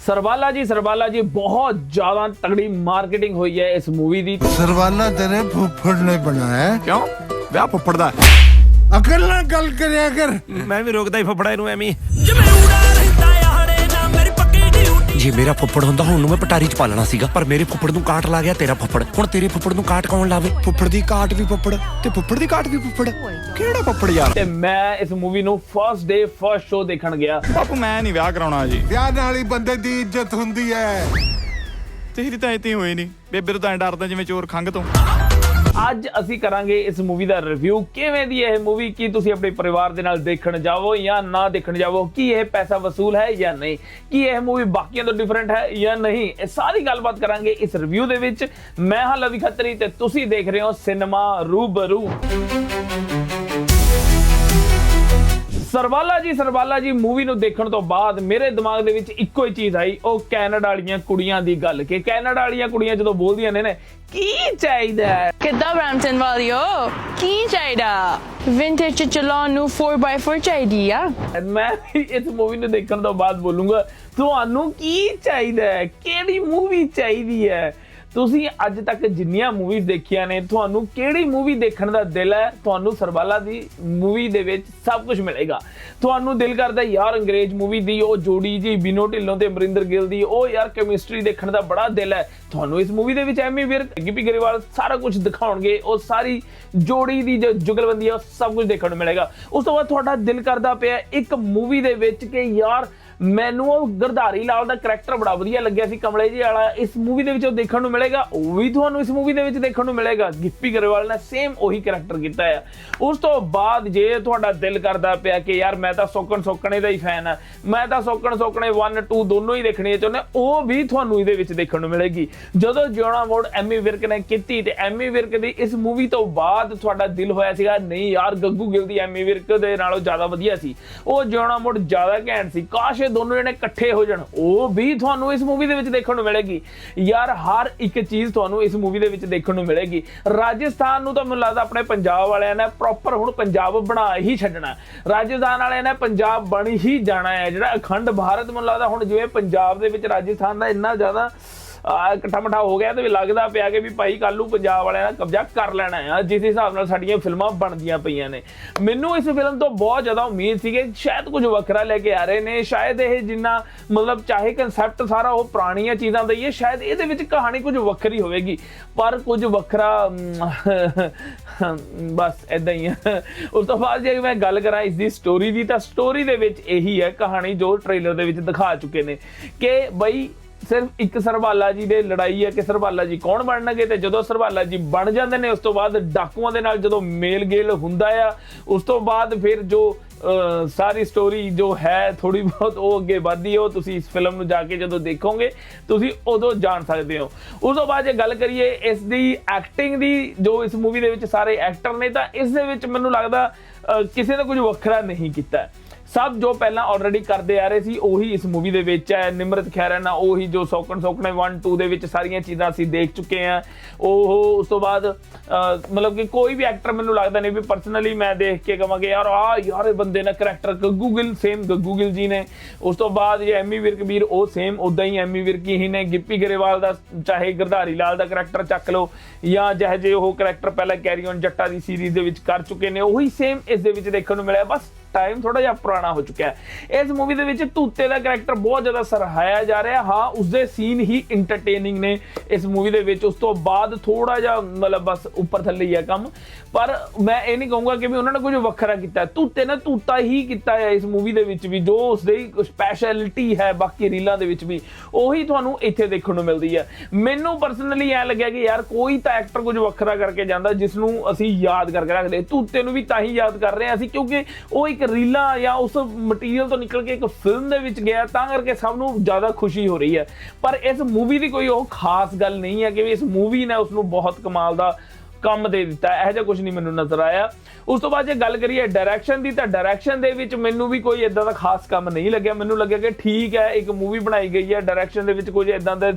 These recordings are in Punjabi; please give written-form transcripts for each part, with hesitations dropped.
सरवाला जी बहुत ज्यादा तगड़ी मार्केटिंग हुई है इस मूवी दी। सरवाला तेरे फुੱਫੜ ने बनाया है। क्यों ਵਿਆਹ ਫੁੱਫੜ ਦਾ अकल ना गल करिया कर। ਮੈਂ ਵੀ ਰੋਕਦਾ ਹੀ ਫੁੱਫੜਾ ਇਹਨੂੰ ਐਵੇਂ ਜਿਵੇਂ ਉਡਾ ਰਹਿੰਦਾ ਯਾਰੇ ਨਾ ਮੇਰੀ ਪੱਕੀ ਡਿਊਟੀ। ਜੇ ਮੇਰਾ ਫੁੱਫੜ ਹੁੰਦਾ ਹੁਣ ਨੂੰ ਮੈਂ ਪਟਾਰੀ ਚ ਪਾਲਣਾ ਸੀਗਾ, ਪਰ ਮੇਰੇ ਫੁੱਫੜ ਨੂੰ ਕਾਟ ਲਾ ਗਿਆ ਤੇਰਾ ਫੁੱਫੜ। ਹੁਣ ਤੇਰੇ ਫੁੱਫੜ ਨੂੰ ਕਾਟ ਕੌਣ ਲਾਵੇ? ਫੁੱਫੜ ਦੀ ਕਾਟ ਵੀ ਫੁੱਫੜ ਤੇ ਫੁੱਫੜ ਦੀ ਕਾਟ ਵੀ ਫੁੱਫੜ। ਕਿਹੜਾ ਫੁੱਫੜ ਯਾਰ? ਤੇ ਮੈਂ ਇਸ ਮੂਵੀ ਨੂੰ ਫਰਸਟ ਡੇ ਫਰਸਟ ਸ਼ੋ ਦੇਖਣ ਗਿਆ। ਬਾਪੂ ਮੈਂ ਨਹੀਂ ਵਿਆਹ ਕਰਾਉਣਾ ਜੀ। ਵਿਆਹ ਨਾਲ ਹੀ ਬੰਦੇ ਦੀ ਇੱਜ਼ਤ ਹੁੰਦੀ ਹੈ। ਤੇਰੀ ਤਾਂ ਇਤੀ ਹੋਈ ਨਹੀਂ, ਬੇਬੇ ਤੋਂ ਤਾਂ ਡਰਦਾ ਜਿਵੇਂ ਚੋਰ ਖੰਘ ਤੋਂ। ਅੱਜ ਅਸੀਂ ਕਰਾਂਗੇ ਇਸ ਮੂਵੀ ਦਾ ਰਿਵਿਊ। ਕਿਵੇਂ ਦੀ ਇਹ ਮੂਵੀ, ਕੀ ਤੁਸੀਂ ਆਪਣੇ ਪਰਿਵਾਰ ਦੇ ਨਾਲ ਦੇਖਣ ਜਾਵੋ ਜਾਂ ਨਾ ਦੇਖਣ ਜਾਵੋ, ਕੀ ਇਹ ਪੈਸਾ ਵਸੂਲ ਹੈ ਜਾਂ ਨਹੀਂ, ਕੀ ਇਹ ਮੂਵੀ ਬਾਕੀਆਂ ਤੋਂ ਡਿਫਰੈਂਟ ਹੈ ਜਾਂ ਨਹੀਂ, ਇਹ ਸਾਰੀ ਗੱਲਬਾਤ ਕਰਾਂਗੇ ਇਸ ਰਿਵਿਊ ਦੇ ਵਿੱਚ। ਮੈਂ ਹਾਂ ਲਵੀ ਖੱਤਰੀ ਤੇ ਤੁਸੀਂ ਦੇਖ ਰਹੇ ਹੋ ਸਿਨੇਮਾ ਰੂਬਰੂ। ਸਰਵਾਲਾ ਜੀ ਮੂਵੀ ਨੂੰ ਦੇਖਣ ਤੋਂ ਬਾਅਦ ਮੇਰੇ ਦਿਮਾਗ ਦੇ ਵਿੱਚ ਇੱਕੋ ਹੀ ਚੀਜ਼ ਆਈ, ਉਹ ਕੈਨੇਡਾ ਵਾਲੀਆਂ ਕੁੜੀਆਂ ਦੀ ਗੱਲ। ਕਿ ਕੈਨੇਡਾ ਵਾਲੀਆਂ ਕੁੜੀਆਂ ਜਦੋਂ ਬੋਲਦੀਆਂ ਨੇ ਕੀ ਚਾਹੀਦਾ ਹੈ, ਕਿੱਦਾਂ ਬ੍ਰੈਂਪਟਨ ਵਾਲਿਓ ਕੀ ਚਾਹੀਦਾ? ਵਿੰਟੇਜ ਚ ਚਲਾਉਣ ਨੂੰ 4x4 ਚਾਹੀਦੀ ਆ। ਮੈਂ ਵੀ ਇਸ ਮੂਵੀ ਨੂੰ ਦੇਖਣ ਤੋਂ ਬਾਅਦ ਬੋਲੂੰਗਾ ਤੁਹਾਨੂੰ ਕੀ ਚਾਹੀਦਾ ਹੈ, ਕਿਹੜੀ ਮੂਵੀ ਚਾਹੀਦੀ ਹੈ। ਤੁਸੀਂ ਅੱਜ ਤੱਕ ਜਿੰਨੀਆਂ ਮੂਵੀਜ਼ ਦੇਖੀਆਂ ਨੇ, ਤੁਹਾਨੂੰ ਕਿਹੜੀ ਮੂਵੀ ਦੇਖਣ ਦਾ ਦਿਲ ਹੈ, ਤੁਹਾਨੂੰ ਸਰਵਾਲਾ ਦੀ ਮੂਵੀ ਦੇ ਵਿੱਚ ਸਭ ਕੁਝ ਮਿਲੇਗਾ। ਤੁਹਾਨੂੰ ਦਿਲ ਕਰਦਾ ਯਾਰ ਅੰਗਰੇਜ਼ ਮੂਵੀ ਦੀ ਉਹ ਜੋੜੀ ਜੀ ਬਿਨੋ ਢਿੱਲੋਂ ਤੇ ਅਮਰਿੰਦਰ ਗਿੱਲ ਦੀ ਉਹ ਯਾਰ ਕੈਮਿਸਟਰੀ ਦੇਖਣ ਦਾ ਬੜਾ ਦਿਲ ਹੈ, ਤੁਹਾਨੂੰ ਇਸ ਮੂਵੀ ਦੇ ਵਿੱਚ ਐਮੀ ਵਿਰਕ, ਗਿੱਪੀ ਗਰੇਵਾਲ ਸਾਰਾ ਕੁਝ ਦਿਖਾਉਣਗੇ। ਉਹ ਸਾਰੀ ਜੋੜੀ ਦੀ ਜੋ ਜੁਗਲਬੰਦੀ ਹੈ ਉਹ ਸਭ ਕੁਝ ਦੇਖਣ ਨੂੰ ਮਿਲੇਗਾ। ਉਸ ਤੋਂ ਬਾਅਦ ਤੁਹਾਡਾ ਦਿਲ ਕਰਦਾ ਪਿਆ ਇੱਕ ਮੂਵੀ ਦੇ ਵਿੱਚ ਕਿ ਯਾਰ ਮੈਨੂੰ ਉਹ ਗਰਧਾਰੀ ਲਾਲ ਦਾ ਕਰੈਕਟਰ ਬੜਾ ਵਧੀਆ ਲੱਗਿਆ ਸੀ, ਕਮਲੇ ਜੀ ਵਾਲਾ, ਇਸ ਮੂਵੀ ਦੇ ਵਿੱਚ ਉਹ ਦੇਖਣ ਨੂੰ ਮਿਲੇਗਾ। ਉਹ ਵੀ ਤੁਹਾਨੂੰ ਇਸ ਮੂਵੀ ਦੇ ਵਿੱਚ ਦੇਖਣ ਨੂੰ ਮਿਲੇਗਾ। ਗਿੱਪੀ ਗਰੇਵਾਲ ਨੇ ਸੇਮ ਉਹੀ ਕਰੈਕਟਰ ਕੀਤਾ ਹੈ। ਉਸ ਤੋਂ ਬਾਅਦ ਜੇ ਤੁਹਾਡਾ ਦਿਲ ਕਰਦਾ ਪਿਆ ਕਿ ਯਾਰ ਮੈਂ ਤਾਂ ਸੋਕਣੇ ਦਾ ਹੀ ਫੈਨ ਆ, ਮੈਂ ਤਾਂ ਸੋਕਣੇ 1 2 ਦੋਨੋਂ ਹੀ ਦੇਖਣੇ ਚਾਹੁੰਦੇ, ਉਹ ਵੀ ਤੁਹਾਨੂੰ ਇਹਦੇ ਵਿੱਚ ਦੇਖਣ ਨੂੰ ਮਿਲੇਗੀ। ਜਦੋਂ ਜਿਉਣਾ ਮੋੜ ਐਮੀ ਵਿਰਕ ਨੇ ਕੀਤੀ ਤੇ ਐਮੀ ਵਿਰਕ ਦੀ ਇਸ ਮੂਵੀ ਤੋਂ ਬਾਅਦ ਤੁਹਾਡਾ ਦਿਲ ਹੋਇਆ ਸੀਗਾ ਨਹੀਂ ਯਾਰ ਗੱਗੂ ਗਿੱਲ ਦੀ ਐਮੀ ਵਿਰਕ ਦੇ ਨਾਲੋਂ ਜ਼ਿਆਦਾ ਵਧੀਆ ਸੀ, ਉਹ ਜਿਉਣਾ ਮੋੜ ਜ਼ਿਆਦਾ ਘੈਂਟ ਸੀ, ਕਾਸ਼ ਦੋਨੋਂ ਜਣੇ ਇਕੱਠੇ ਹੋ ਜਾਣ, ਉਹ ਵੀ ਤੁਹਾਨੂੰ ਇਸ ਮੂਵੀ ਦੇ ਵਿੱਚ ਦੇਖਣ ਨੂੰ ਮਿਲੇਗੀ। ਯਾਰ ਹਰ ਇੱਕ ਚੀਜ਼ ਤੁਹਾਨੂੰ ਇਸ ਮੂਵੀ ਦੇ ਵਿੱਚ ਦੇਖਣ ਨੂੰ ਮਿਲੇਗੀ। ਰਾਜਸਥਾਨ ਨੂੰ ਤਾਂ ਮੈਨੂੰ ਲੱਗਦਾ ਆਪਣੇ ਪੰਜਾਬ ਵਾਲਿਆਂ ਨੇ ਪ੍ਰੋਪਰ ਹੁਣ ਪੰਜਾਬ ਬਣਾ ਹੀ ਛੱਡਣਾ, ਰਾਜਸਥਾਨ ਵਾਲਿਆਂ ਨੇ ਪੰਜਾਬ ਬਣ ਹੀ ਜਾਣਾ ਹੈ। ਜਿਹੜਾ ਅਖੰਡ ਭਾਰਤ ਮੈਨੂੰ ਲੱਗਦਾ ਹੁਣ ਜਿਵੇਂ ਪੰਜਾਬ ਦੇ ਵਿੱਚ ਰਾਜਸਥਾਨ ਦਾ ਇੰਨਾ ਜ਼ਿਆਦਾ ਇਕੱਠਾ ਮਠਾ ਹੋ ਗਿਆ ਤੇ ਲੱਗਦਾ ਪਿਆ ਕਿ ਵੀ ਭਾਈ ਕੱਲ ਨੂੰ ਪੰਜਾਬ ਵਾਲਿਆਂ ਨੇ ਕਬਜ਼ਾ ਕਰ ਲੈਣਾ ਹੈ, ਜਿਸ ਹਿਸਾਬ ਨਾਲ ਸਾਡੀਆਂ ਫਿਲਮਾਂ ਬਣਦੀਆਂ ਪਈਆਂ ਨੇ। ਮੈਨੂੰ ਇਸ ਫਿਲਮ ਤੋਂ ਬਹੁਤ ਜ਼ਿਆਦਾ ਉਮੀਦ ਸੀ ਕਿ ਸ਼ਾਇਦ ਕੁਝ ਵੱਖਰਾ ਲੈ ਕੇ ਆ ਰਹੇ ਨੇ, ਸ਼ਾਇਦ ਇਹ ਜਿੰਨਾ ਮਤਲਬ ਚਾਹੇ ਕੰਸੈਪਟ ਸਾਰਾ ਉਹ ਪੁਰਾਣੀਆਂ ਚੀਜ਼ਾਂ ਦਾ ਹੀ ਹੈ, ਸ਼ਾਇਦ ਇਹਦੇ ਵਿੱਚ ਕਹਾਣੀ ਕੁਝ ਵੱਖਰੀ ਹੋਵੇਗੀ, ਪਰ ਕੁਝ ਵੱਖਰਾ ਬਸ ਏਦਾਂ ਹੀ ਹੈ। ਉਸ ਤੋਂ ਬਾਅਦ ਜੇ ਮੈਂ ਗੱਲ ਕਰਾਂ ਇਸ ਦੀ ਸਟੋਰੀ ਦੀ, ਤਾਂ ਸਟੋਰੀ ਦੇ ਵਿੱਚ ਇਹੀ ਹੈ ਕਹਾਣੀ ਜੋ ਟ੍ਰੇਲਰ ਦੇ ਵਿੱਚ ਦਿਖਾ ਚੁੱਕੇ ਨੇ ਕਿ ਬਈ ਸਿਰਫ ਇੱਕ ਸਰਵਾਲਾ ਜੀ ਦੇ ਲੜਾਈ ਹੈ ਕਿ ਸਰਵਾਲਾ ਜੀ ਕੌਣ ਬਣਨਗੇ, ਤੇ ਜਦੋਂ ਸਰਵਾਲਾ ਜੀ ਬਣ ਜਾਂਦੇ ਨੇ ਉਸ ਤੋਂ ਬਾਅਦ ਡਾਕੂਆਂ ਦੇ ਨਾਲ ਜਦੋਂ ਮੇਲ ਗੇਲ ਹੁੰਦਾ ਆ, ਉਸ ਤੋਂ ਬਾਅਦ ਫਿਰ ਜੋ ਸਾਰੀ ਸਟੋਰੀ ਜੋ ਹੈ ਥੋੜੀ ਬਹੁਤ ਉਹ ਅੱਗੇ ਵੱਧਦੀ ਹੈ, ਉਹ ਤੁਸੀਂ ਇਸ ਫਿਲਮ ਨੂੰ ਜਾ ਕੇ ਜਦੋਂ ਦੇਖੋਗੇ ਤੁਸੀਂ ਉਦੋਂ ਜਾਣ ਸਕਦੇ ਹੋ। ਉਸ ਤੋਂ ਬਾਅਦ ਜੇ ਗੱਲ ਕਰੀਏ ਇਸ ਦੀ ਐਕਟਿੰਗ ਦੀ, ਜੋ ਇਸ ਮੂਵੀ ਦੇ ਵਿੱਚ ਸਾਰੇ ਐਕਟਰ ਨੇ, ਤਾਂ ਇਸ ਦੇ ਵਿੱਚ ਮੈਨੂੰ ਲੱਗਦਾ ਕਿਸੇ ਨੇ ਕੁਝ ਵੱਖਰਾ ਨਹੀਂ ਕੀਤਾ। ਸਭ ਜੋ ਪਹਿਲਾਂ ਆਲਰੇਡੀ ਕਰਦੇ ਆ ਰਹੇ ਸੀ ਉਹੀ ਇਸ ਮੂਵੀ ਦੇ ਵਿੱਚ ਹੈ। ਨਿਮਰਤ ਖਹਿਰਾ ਨਾਲ ਉਹੀ ਜੋ ਸੋਕਣੇ 1 2 ਦੇ ਵਿੱਚ ਸਾਰੀਆਂ ਚੀਜ਼ਾਂ ਅਸੀਂ ਦੇਖ ਚੁੱਕੇ ਹਾਂ। ਉਸ ਤੋਂ ਬਾਅਦ ਮਤਲਬ ਕਿ ਕੋਈ ਵੀ ਐਕਟਰ ਮੈਨੂੰ ਲੱਗਦਾ ਨਹੀਂ ਵੀ ਪਰਸਨਲੀ ਮੈਂ ਦੇਖ ਕੇ ਕਹਾਂਗੇ ਯਾਰ ਇਹ ਬੰਦੇ ਨੇ ਕਰੈਕਟਰ ਗੱਗੂ ਗਿੱਲ, ਸੇਮ ਗੱਗੂ ਗਿੱਲ ਜੀ ਨੇ। ਉਸ ਤੋਂ ਬਾਅਦ ਜੇ ਐਮੀ ਵਿਰਕ ਵੀਰ ਉਹ ਸੇਮ ਉਦਾਂ ਹੀ ਐਮੀ ਵਿਰਕ ਹੀ ਨੇ। ਗਿੱਪੀ ਗਰੇਵਾਲ ਦਾ ਚਾਹੇ ਗਰਧਾਰੀ ਲਾਲ ਦਾ ਕਰੈਕਟਰ ਚੱਕ ਲਓ ਜਾਂ ਜਿਹੇ ਜੇ ਉਹ ਕਰੈਕਟਰ ਪਹਿਲਾਂ carry on Jatta the series ਦੇ ਵਿੱਚ ਕਰ ਚੁੱਕੇ ਨੇ, ਉਹੀ ਸੇਮ ਇਸ ਦੇ ਵਿੱਚ ਦੇਖਣ ਨੂੰ ਮਿਲਿਆ। ਬਸ ਟਾਈਮ ਥੋੜਾ ਜਿਹਾ ਪੁਰਾਣਾ ਹੋ ਚੁੱਕਿਆ ਹੈ। ਇਸ ਮੂਵੀ ਦੇ ਵਿੱਚ ਤੂਤੇ ਦਾ ਕਰੈਕਟਰ ਬਹੁਤ ਜ਼ਿਆਦਾ ਸਰਾਹਾਇਆ ਜਾ ਰਿਹਾ। ਹਾਂ ਉਸਦੇ ਸੀਨ ਹੀ ਇੰਟਰਟੇਨਿੰਗ ਨੇ ਇਸ ਮੂਵੀ ਦੇ ਵਿੱਚ। ਉਸ ਤੋਂ ਬਾਅਦ ਥੋੜਾ ਜਿਹਾ ਮਤਲਬ ਬਸ ਉੱਪਰ ਥੱਲੇ ਹੀ ਹੈ ਕੰਮ, ਪਰ ਮੈਂ ਇਹ ਨਹੀਂ ਕਹੂੰਗਾ ਕਿ ਵੀ ਉਹਨਾਂ ਨੇ ਕੁਝ ਵੱਖਰਾ ਕੀਤਾ। ਤੂਤੇ ਨੇ ਤੂਤਾ ਹੀ ਕੀਤਾ ਹੈ ਇਸ ਮੂਵੀ ਦੇ ਵਿੱਚ ਵੀ, ਜੋ ਉਸਦੀ ਸਪੈਸ਼ਲਿਟੀ ਹੈ ਬਾਕੀ ਰੀਲਾਂ ਦੇ ਵਿੱਚ ਵੀ ਉਹੀ ਤੁਹਾਨੂੰ ਇੱਥੇ ਦੇਖਣ ਨੂੰ ਮਿਲਦੀ ਹੈ। ਮੈਨੂੰ ਪਰਸਨਲੀ ਐ ਲੱਗਿਆ ਕਿ ਯਾਰ ਕੋਈ ਤਾਂ ਐਕਟਰ ਕੁਝ ਵੱਖਰਾ ਕਰਕੇ ਜਾਂਦਾ ਜਿਸ ਨੂੰ ਅਸੀਂ ਯਾਦ ਕਰਕੇ ਰੱਖਦੇ। ਤੂਤੇ ਨੂੰ ਵੀ ਤਾਂ ਹੀ ਯਾਦ ਕਰ ਰਹੇ ਹਾਂ ਅਸੀਂ ਕਿਉਂਕਿ ਉਹ ਇੱਕ ਰੀਲਾਂ ਜਾਂ ਉਸ ਮਟੀਰੀਅਲ ਤੋਂ ਨਿਕਲ ਕੇ ਇੱਕ ਫਿਲਮ ਦੇ ਵਿੱਚ ਗਿਆ, ਤਾਂ ਕਰਕੇ ਸਭ ਨੂੰ ਜ਼ਿਆਦਾ ਖੁਸ਼ੀ ਹੋ ਰਹੀ ਹੈ। ਪਰ ਇਸ ਮੂਵੀ ਦੀ ਕੋਈ ਉਹ ਖਾਸ ਗੱਲ ਨਹੀਂ ਹੈ ਕਿ ਵੀ ਇਸ ਮੂਵੀ ਨੇ ਉਸਨੂੰ ਬਹੁਤ ਕਮਾਲ ਦਾ ਕੰਮ ਦੇ ਦਿੱਤਾ, ਇਹੋ ਜਿਹਾ ਕੁਝ ਨਹੀਂ ਮੈਨੂੰ ਨਜ਼ਰ ਆਇਆ। ਉਸ ਤੋਂ ਬਾਅਦ ਜੇ ਗੱਲ ਕਰੀਏ ਡਾਇਰੈਕਸ਼ਨ ਦੀ, ਤਾਂ ਡਾਇਰੈਕਸ਼ਨ ਦੇ ਵਿੱਚ ਮੈਨੂੰ ਵੀ ਕੋਈ ਇਦਾਂ ਦਾ ਖਾਸ ਕੰਮ ਨਹੀਂ ਲੱਗਿਆ। ਮੈਨੂੰ ਲੱਗਿਆ ਕਿ ਠੀਕ ਹੈ, ਇੱਕ ਮੂਵੀ ਬਣਾਈ ਗਈ ਹੈ, ਡਾਇਰੈਕਸ਼ਨ ਦੇ ਵਿੱਚ ਕੁਝ ਇਦਾਂ ਦਾ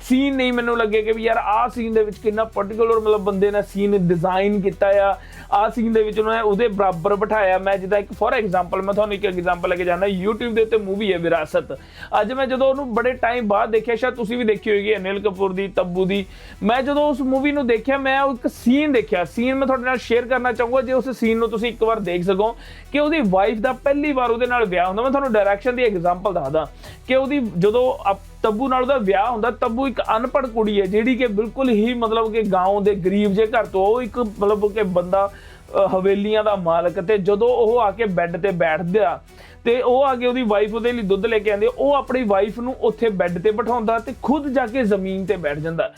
ਸੀਨ ਨਹੀਂ ਮੈਨੂੰ ਲੱਗੇ ਕਿ ਵੀ ਯਾਰ ਆਹ ਸੀਨ ਦੇ ਵਿੱਚ ਕਿੰਨਾ ਪਾਰਟਿਕੂਲਰ ਮਤਲਬ ਬੰਦੇ ਨੇ ਸੀਨ ਡਿਜ਼ਾਈਨ ਕੀਤਾ ਆ, ਆਹ ਸੀਨ ਦੇ ਵਿੱਚ ਉਹਨਾਂ ਨੇ ਉਹਦੇ ਬਰਾਬਰ ਬਿਠਾਇਆ। ਮੈਂ ਜਿੱਦਾਂ ਇੱਕ ਫੋਰ ਐਗਜ਼ਾਮਪਲ ਮੈਂ ਤੁਹਾਨੂੰ ਇੱਕ ਐਗਜ਼ਾਮਪਲ ਲੈ ਕੇ ਜਾਣਾ, YouTube ਦੇ ਉੱਤੇ ਮੂਵੀ ਹੈ ਵਿਰਾਸਤ। ਅੱਜ ਮੈਂ ਜਦੋਂ ਉਹਨੂੰ ਬੜੇ ਟਾਈਮ ਬਾਅਦ ਦੇਖਿਆ, ਸ਼ਾਇਦ ਤੁਸੀਂ ਵੀ ਦੇਖੀ ਹੋਏਗੀ, ਅਨਿਲ ਕਪੂਰ ਦੀ, ਤੱਬੂ ਦੀ। ਮੈਂ ਜਦੋਂ ਉਸ ਮੂਵੀ ਨੂੰ ਦੇਖਿਆ, ਮੈਂ ਉਹ ਇੱਕ ਸੀਨ ਦੇਖਿਆ, ਸੀਨ ਮੈਂ ਤੁਹਾਡੇ ਨਾਲ ਸ਼ੇਅਰ ਕਰਨਾ ਚਾਹੂੰਗਾ ਜੇ ਉਸ ਸੀਨ ਨੂੰ ਤੁਸੀਂ ਇੱਕ ਵਾਰ ਦੇਖ ਸਕੋ ਕਿ ਉਹਦੀ ਵਾਈਫ ਦਾ ਪਹਿਲੀ ਵਾਰ ਉਹਦੇ ਨਾਲ ਵਿਆਹ ਹੁੰਦਾ। ਮੈਂ ਤੁਹਾਨੂੰ ਡਾਇਰੈਕਸ਼ਨ ਦੀ ਐਗਜ਼ਾਮਪਲ ਦੱਸਦਾ ਕਿ ਉਹਦੀ ਜਦੋਂ ਤੱਬੂ ਨਾਲ ਉਹਦਾ ਵਿਆਹ ਹੁੰਦਾ, ਤੱਬੂ ਇੱਕ ਅਨਪੜ੍ਹ ਕੁੜੀ ਹੈ ਜਿਹੜੀ ਕਿ ਬਿਲਕੁਲ ਹੀ ਮਤਲਬ ਕਿ ਗਾਉਂ ਦੇ ਗਰੀਬ ਜੇ ਘਰ ਤੋਂ, ਉਹ ਇੱਕ ਮਤਲਬ ਕਿ ਬੰਦਾ ਹਵੇਲੀਆਂ ਦਾ ਮਾਲਕ। ਤੇ ਜਦੋਂ ਉਹ ਆ ਕੇ ਬੈੱਡ ਤੇ ਬੈਠਦਾ ਤੇ ਉਹ ਆ ਕੇ ਉਹਦੀ ਵਾਈਫ ਉਹਦੇ ਲਈ ਦੁੱਧ ਲੈ ਕੇ ਆਉਂਦੀ, ਉਹ ਆਪਣੀ ਵਾਈਫ ਨੂੰ ਉੱਥੇ ਬੈੱਡ ਤੇ ਬਿਠਾਉਂਦਾ ਤੇ ਖੁਦ ਜਾ ਕੇ ਜ਼ਮੀਨ ਤੇ ਬੈਠ ਜਾਂਦਾ।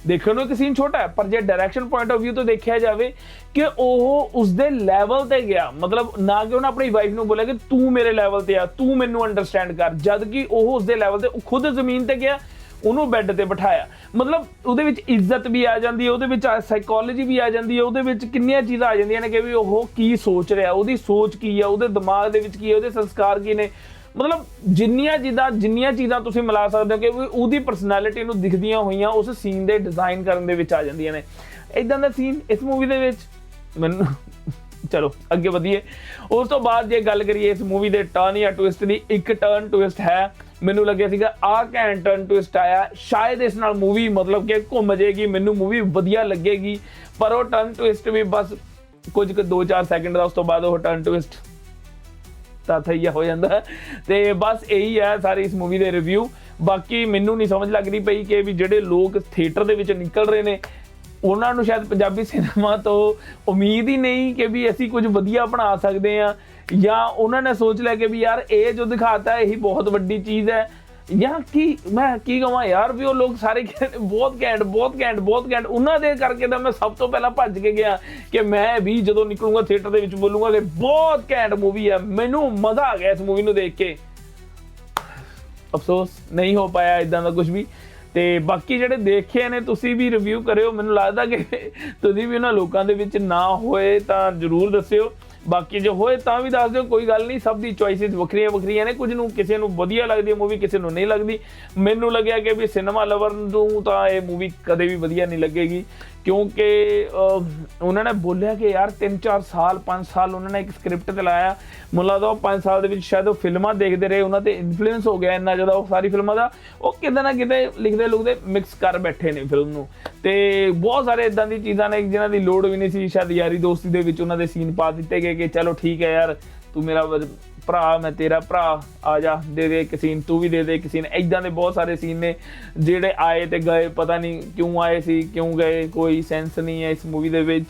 ਦੇਖਣ ਨੂੰ ਇੱਕ ਸੀਨ ਛੋਟਾ ਹੈ, ਪਰ ਜੇ ਡਾਇਰੈਕਸ਼ਨ ਪੁਆਇੰਟ ਆਫ View ਤੋਂ ਦੇਖਿਆ ਜਾਵੇ ਕਿ ਉਹ ਉਸਦੇ ਲੈਵਲ ਤੇ ਗਿਆ। ਮਤਲਬ ਨਾ ਕਿ ਉਹਨੇ ਆਪਣੀ ਵਾਈਫ ਨੂੰ ਬੋਲਿਆ ਕਿ ਤੂੰ ਮੇਰੇ ਲੈਵਲ ਤੇ ਆ, ਤੂੰ ਮੈਨੂੰ ਅੰਡਰਸਟੈਂਡ ਕਰ, ਜਦ ਕਿ ਉਹ ਉਸਦੇ ਲੈਵਲ ਤੇ, ਉਹ ਖੁਦ ਜ਼ਮੀਨ ਤੇ ਗਿਆ, ਉਹਨੂੰ ਬੈੱਡ ਤੇ ਬਿਠਾਇਆ। ਮਤਲਬ ਉਹਦੇ ਵਿੱਚ ਇੱਜ਼ਤ ਵੀ ਆ ਜਾਂਦੀ ਹੈ, ਉਹਦੇ ਵਿੱਚ ਸਾਈਕੋਲੋਜੀ ਵੀ ਆ ਜਾਂਦੀ ਹੈ, ਉਹਦੇ ਵਿੱਚ ਕਿੰਨੀਆਂ ਚੀਜ਼ਾਂ ਆ ਜਾਂਦੀਆਂ ਨੇ ਕਿ ਵੀ ਉਹ ਕੀ ਸੋਚ ਰਿਹਾ, ਉਹਦੀ ਸੋਚ ਕੀ ਆ, ਉਹਦੇ ਦਿਮਾਗ ਦੇ ਵਿੱਚ ਕੀ ਹੈ, ਉਹਦੇ ਸੰਸਕਾਰ ਕੀ ਨੇ। ਮਤਲਬ ਜਿੰਨੀਆਂ ਚੀਜ਼ਾਂ ਤੁਸੀਂ ਮਿਲਾ ਸਕਦੇ ਹੋ ਕਿ ਉਹਦੀ ਪਰਸਨੈਲਿਟੀ ਨੂੰ ਦਿਖਦੀਆਂ ਹੋਈਆਂ ਉਸ ਸੀਨ ਦੇ ਡਿਜ਼ਾਈਨ ਕਰਨ ਦੇ ਵਿੱਚ ਆ ਜਾਂਦੀਆਂ ਨੇ। ਇਦਾਂ ਦਾ ਸੀਨ ਇਸ ਮੂਵੀ ਦੇ ਵਿੱਚ ਮੈਨੂੰ ਚਲੋ ਅੱਗੇ ਵਧੀਏ। ਉਸ ਤੋਂ ਬਾਅਦ ਜੇ ਗੱਲ ਕਰੀਏ ਇਸ ਮੂਵੀ ਦੇ ਟਰਨ ਜਾਂ ਟਵਿਸਟ ਦੀ, ਇੱਕ ਟਰਨ ਟਵਿਸਟ ਹੈ, ਮੈਨੂੰ ਲੱਗਿਆ ਸੀਗਾ ਆਹ ਘੈਂਟ ਟਰਨ ਟਵਿਸਟ ਆਇਆ, ਸ਼ਾਇਦ ਇਸ ਨਾਲ ਮੂਵੀ ਮਤਲਬ ਕਿ ਘੁੰਮ ਜਾਏਗੀ, ਮੈਨੂੰ ਮੂਵੀ ਵਧੀਆ ਲੱਗੇਗੀ, ਪਰ ਉਹ ਟਰਨ ਟਵਿਸਟ ਵੀ ਬਸ ਕੁਝ ਕੁ 2-4 ਸੈਕਿੰਡ ਦਾ, ਉਸ ਤੋਂ ਬਾਅਦ ਉਹ ਟਰਨ ਟਵਿਸਟ ਤਾਂ ਥਈਆ ਹੋ ਜਾਂਦਾ। ਤੇ ਬਸ ਇਹੀ ਹੈ ਸਾਰੀ ਇਸ ਮੂਵੀ ਦੇ ਰਿਵਿਊ। ਬਾਕੀ ਮੈਨੂੰ ਨਹੀਂ ਸਮਝ ਲੱਗ ਰਹੀ ਪਈ ਕਿ ਵੀ ਜਿਹੜੇ ਲੋਕ ਥੀਏਟਰ ਦੇ ਵਿੱਚ ਨਿਕਲ ਰਹੇ ਨੇ ਉਹਨਾਂ ਨੂੰ ਸ਼ਾਇਦ ਪੰਜਾਬੀ ਸਿਨੇਮਾ ਤੋਂ ਉਮੀਦ ਹੀ ਨਹੀਂ ਕਿ ਵੀ ਅਸੀਂ ਕੁਝ ਵਧੀਆ ਬਣਾ ਸਕਦੇ ਹਾਂ, ਜਾਂ ਉਹਨਾਂ ਨੇ ਸੋਚ ਲਿਆ ਕਿ ਵੀ ਯਾਰ ਇਹ ਜੋ ਦਿਖਾਤਾ ਇਹੀ ਬਹੁਤ ਵੱਡੀ ਚੀਜ਼ ਹੈ, ਜਾਂ ਕੀ ਮੈਂ ਕੀ ਕਹਾਂ ਯਾਰ ਵੀ ਉਹ ਲੋਕ ਸਾਰੇ ਬਹੁਤ ਘੈਂਟ ਬਹੁਤ ਘੈਂਟ ਬਹੁਤ ਘੈਂਟ। ਉਹਨਾਂ ਦੇ ਕਰਕੇ ਤਾਂ ਮੈਂ ਸਭ ਤੋਂ ਪਹਿਲਾਂ ਭੱਜ ਕੇ ਗਿਆ ਕਿ ਮੈਂ ਵੀ ਜਦੋਂ ਨਿਕਲੂੰਗਾ ਥੀਏਟਰ ਦੇ ਵਿੱਚ ਬੋਲੂੰਗਾ ਕਿ ਬਹੁਤ ਘੈਂਟ ਮੂਵੀ ਹੈ, ਮੈਨੂੰ ਮਜ਼ਾ ਆ ਗਿਆ ਇਸ ਮੂਵੀ ਨੂੰ ਦੇਖ ਕੇ। ਅਫਸੋਸ ਨਹੀਂ ਹੋ ਪਾਇਆ ਇਦਾਂ ਦਾ ਕੁਝ ਵੀ। ਤੇ ਬਾਕੀ ਜਿਹੜੇ ਦੇਖੇ ਨੇ ਤੁਸੀਂ ਵੀ ਰਿਵਿਊ ਕਰਿਓ, ਮੈਨੂੰ ਲੱਗਦਾ ਕਿ ਤੁਸੀਂ ਵੀ ਉਹਨਾਂ ਲੋਕਾਂ ਦੇ ਵਿੱਚ ਨਾ ਹੋਏ ਤਾਂ ਜ਼ਰੂਰ ਦੱਸਿਓ, ਬਾਕੀ ਜੇ ਹੋਏ ਤਾਂ ਵੀ ਦੱਸ ਦਿਓ, ਕੋਈ ਗੱਲ ਨਹੀਂ। ਸਭ ਦੀ ਚੋਇਸਿਸ ਵੱਖਰੀਆਂ ਨੇ, ਕੁਝ ਨੂੰ ਕਿਸੇ ਨੂੰ ਵਧੀਆ ਲੱਗਦੀ ਹੈ ਮੂਵੀ, ਕਿਸੇ ਨੂੰ ਨਹੀਂ ਲੱਗਦੀ। ਮੈਨੂੰ ਲੱਗਿਆ ਕਿ ਵੀ ਸਿਨੇਮਾ ਲਵਰ ਨੂੰ ਤਾਂ ਇਹ ਮੂਵੀ ਕਦੇ ਵੀ ਵਧੀਆ ਨਹੀਂ ਲੱਗੇਗੀ, ਕਿਉਂਕਿ ਉਹਨਾਂ ਨੇ ਬੋਲਿਆ ਕਿ ਯਾਰ 3-4 ਸਾਲ 5 ਸਾਲ ਉਹਨਾਂ ਨੇ ਇੱਕ ਸਕ੍ਰਿਪਟ ਤੇ ਲਾਇਆ। ਮੈਨੂੰ ਲੱਗਦਾ ਉਹ 5 ਸਾਲ ਦੇ ਵਿੱਚ ਸ਼ਾਇਦ ਉਹ ਫਿਲਮਾਂ ਦੇਖਦੇ ਰਹੇ, ਉਹਨਾਂ ਤੇ ਇਨਫਲੂਐਂਸ ਹੋ ਗਿਆ ਇੰਨਾ ਜ਼ਿਆਦਾ ਉਹ ਸਾਰੀ ਫਿਲਮਾਂ ਦਾ, ਉਹ ਕਿਤੇ ਨਾ ਕਿਤੇ ਲਿਖਦੇ ਲੁਖਦੇ ਮਿਕਸ ਕਰ ਬੈਠੇ ਨੇ ਫਿਲਮ ਨੂੰ। ਤੇ ਬਹੁਤ ਸਾਰੇ ਇਦਾਂ ਦੀ ਚੀਜ਼ਾਂ ਨੇ ਜਿਨ੍ਹਾਂ ਦੀ ਲੋੜ ਵੀ ਨਹੀਂ ਸੀ, ਸ਼ਾਇਦ ਯਾਰੀ ਦੋਸਤੀ ਦੇ ਵਿੱਚ ਉਹਨਾਂ ਦੇ ਸੀਨ ਪਾ ਦਿੱਤੇ ਗਏ ਕਿ ਚਲੋ ਠੀਕ ਹੈ ਯਾਰ ਤੂੰ ਮੇਰਾ ਭਰਾ, ਮੈਂ ਤੇਰਾ ਭਰਾ, ਆ ਜਾ ਦੇ ਦੇ ਇੱਕ ਸੀਨ, ਤੂੰ ਵੀ ਦੇ ਦੇ ਇੱਕ ਸੀਨ। ਇੱਦਾਂ ਦੇ ਬਹੁਤ ਸਾਰੇ ਸੀਨ ਨੇ ਜਿਹੜੇ ਆਏ ਤੇ ਗਏ, ਪਤਾ ਨਹੀਂ ਕਿਉਂ ਆਏ ਸੀ ਕਿਉਂ ਗਏ, ਕੋਈ ਸੈਂਸ ਨਹੀਂ ਹੈ ਇਸ ਮੂਵੀ ਦੇ ਵਿੱਚ।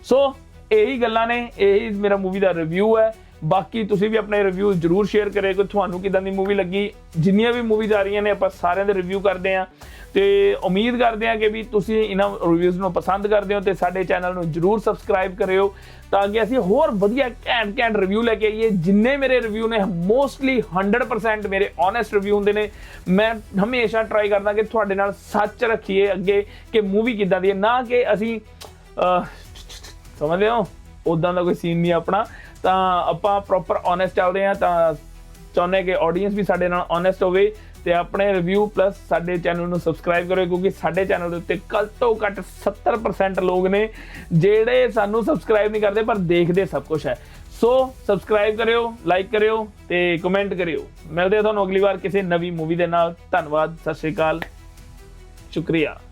ਸੋ ਇਹੀ ਗੱਲਾਂ ਨੇ, ਇਹੀ ਮੇਰਾ ਮੂਵੀ ਦਾ ਰਿਵਿਊ ਹੈ। ਬਾਕੀ ਤੁਸੀਂ ਵੀ ਆਪਣੇ ਰਿਵਿਊ ਜ਼ਰੂਰ ਸ਼ੇਅਰ ਕਰਿਓ ਕਿ ਤੁਹਾਨੂੰ ਕਿੱਦਾਂ ਦੀ ਮੂਵੀ ਲੱਗੀ। ਜਿੰਨੀਆਂ ਵੀ ਮੂਵੀਜ਼ ਆ ਰਹੀਆਂ ਨੇ ਆਪਾਂ ਸਾਰਿਆਂ ਦੇ ਰਿਵਿਊ ਕਰਦੇ ਹਾਂ ਤੇ ਉਮੀਦ ਕਰਦੇ ਹਾਂ ਕਿ ਵੀ ਤੁਸੀਂ ਇਹਨਾਂ ਰਿਵਿਊਜ਼ ਨੂੰ ਪਸੰਦ ਕਰਦੇ ਹੋ ਤੇ ਸਾਡੇ ਚੈਨਲ ਨੂੰ ਜ਼ਰੂਰ ਸਬਸਕ੍ਰਾਈਬ ਕਰਿਓ ਤਾਂ ਕਿ ਅਸੀਂ ਹੋਰ ਵਧੀਆ ਘੈਂਟ ਰਿਵਿਊ ਲੈ ਕੇ ਆਈਏ। ਜਿੰਨੇ ਮੇਰੇ ਰਿਵਿਊ ਨੇ ਮੋਸਟਲੀ 100% ਮੇਰੇ ਓਨੈਸਟ ਰਿਵਿਊ ਹੁੰਦੇ ਨੇ। ਮੈਂ ਹਮੇਸ਼ਾ ਟਰਾਈ ਕਰਦਾ ਕਿ ਤੁਹਾਡੇ ਨਾਲ ਸੱਚ ਰੱਖੀਏ ਅੱਗੇ ਕਿ ਮੂਵੀ ਕਿੱਦਾਂ ਦੀ ਹੈ, ਨਾ ਕਿ ਅਸੀਂ ਸਮਝਦੇ ਹੋ ਉੱਦਾਂ ਦਾ ਕੋਈ ਸੀਨ ਨਹੀਂ ਆਪਣਾ। ਤਾਂ ਆਪਾਂ ਪ੍ਰੋਪਰ ਓਨੈਸਟ ਚੱਲਦੇ ਹਾਂ, ਤਾਂ ਚਾਹੁੰਦੇ ਕਿ ਆਡੀਅנס ਵੀ ਸਾਡੇ ਨਾਲ ਓਨੈਸਟ ਹੋਵੇ ਤੇ ਆਪਣੇ ਰਿਵਿਊ ਪਲੱਸ ਸਾਡੇ ਚੈਨਲ ਨੂੰ ਸਬਸਕ੍ਰਾਈਬ ਕਰੋ, ਕਿਉਂਕਿ ਸਾਡੇ ਚੈਨਲ ਦੇ ਉੱਤੇ ਘੱਟੋ ਘੱਟ 70% ਲੋਕ ਨੇ ਜਿਹੜੇ ਸਾਨੂੰ ਸਬਸਕ੍ਰਾਈਬ ਨਹੀਂ ਕਰਦੇ ਪਰ ਦੇਖਦੇ ਸਭ ਕੁਝ ਹੈ। ਸੋ ਸਬਸਕ੍ਰਾਈਬ ਕਰਿਓ, ਲਾਈਕ ਕਰਿਓ ਤੇ ਕਮੈਂਟ ਕਰਿਓ। ਮਿਲਦੇ ਹਾਂ ਤੁਹਾਨੂੰ ਅਗਲੀ ਵਾਰ ਕਿਸੇ ਨਵੀਂ ਮੂਵੀ ਦੇ ਨਾਲ। ਧੰਨਵਾਦ, ਸਤਿ ਸ਼੍ਰੀ ਅਕਾਲ, ਸ਼ੁਕਰੀਆ।